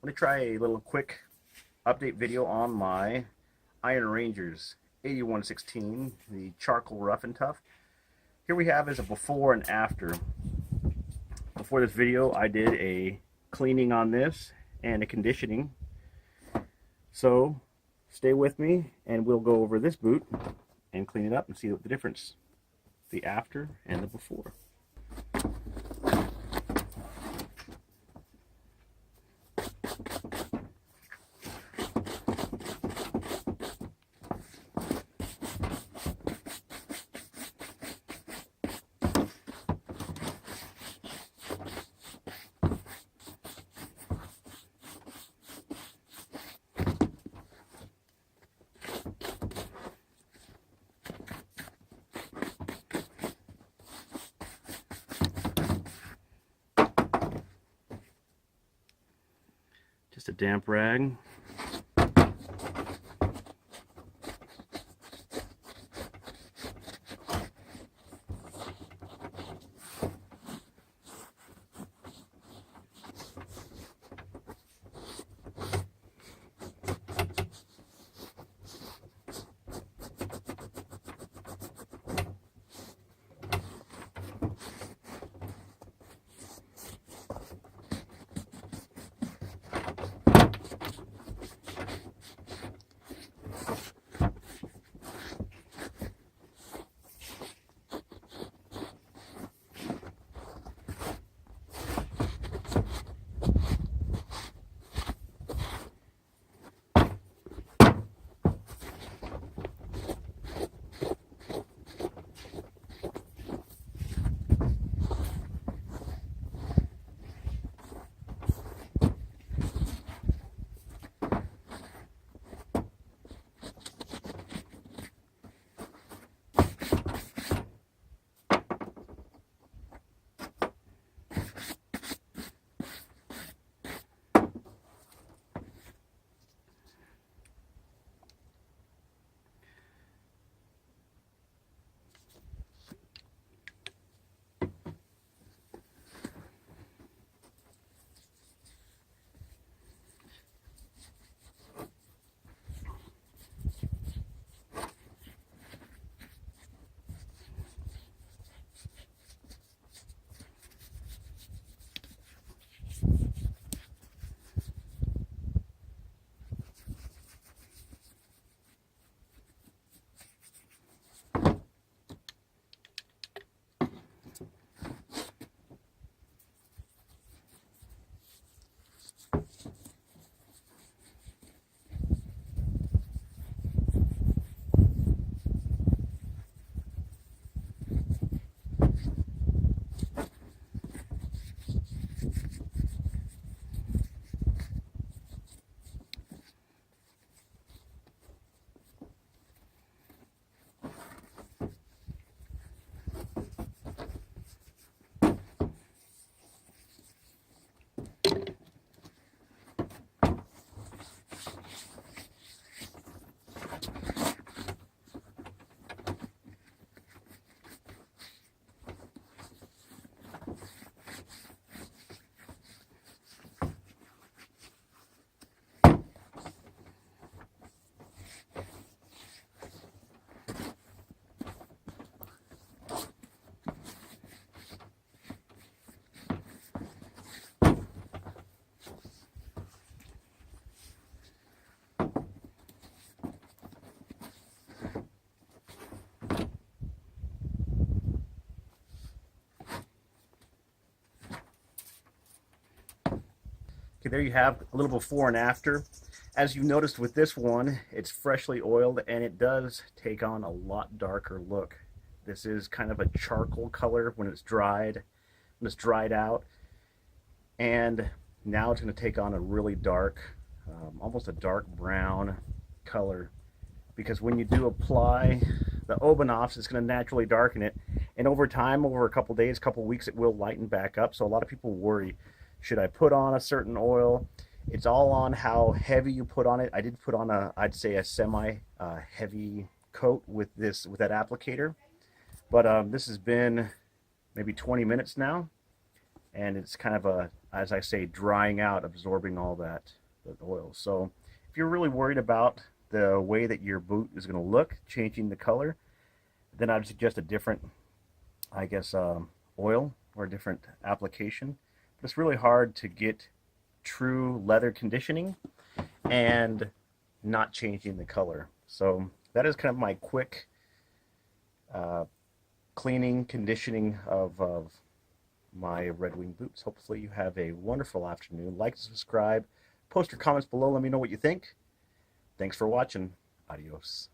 I'm going to try a little quick update video on my Iron Rangers 8116, the charcoal rough and tough. Here we have is a before and after. Before this video I did a cleaning on this and a conditioning. So stay with me and we'll go over this boot and clean it up and see what the difference, the after and the before. Just a damp rag. Okay, there you have a little before and after. As you noticed with this one, it's freshly oiled and it does take on a lot darker look. This is kind of a charcoal color when it's dried, out. And now it's going to take on a really dark, almost a dark brown color. Because when you do apply the Obenaufs, it's going to naturally darken it. And over time, over a couple days, couple weeks, it will lighten back up. So a lot of people worry, should I put on a certain oil? It's all on how heavy you put on it. I did put on I'd say a semi heavy coat with that applicator. But this has been maybe 20 minutes now. and it's kind of a, as I say, drying out, absorbing all that the oil. So if you're really worried about the way that your boot is going to look, changing the color, then I'd suggest a different, I guess, oil or a different application. But it's really hard to get true leather conditioning and not changing the color. So that is kind of my quick uh, cleaning, conditioning of my Red Wing boots. Hopefully you have a wonderful afternoon. Like, subscribe, post your comments below. Let me know what you think. Thanks for watching. Adios.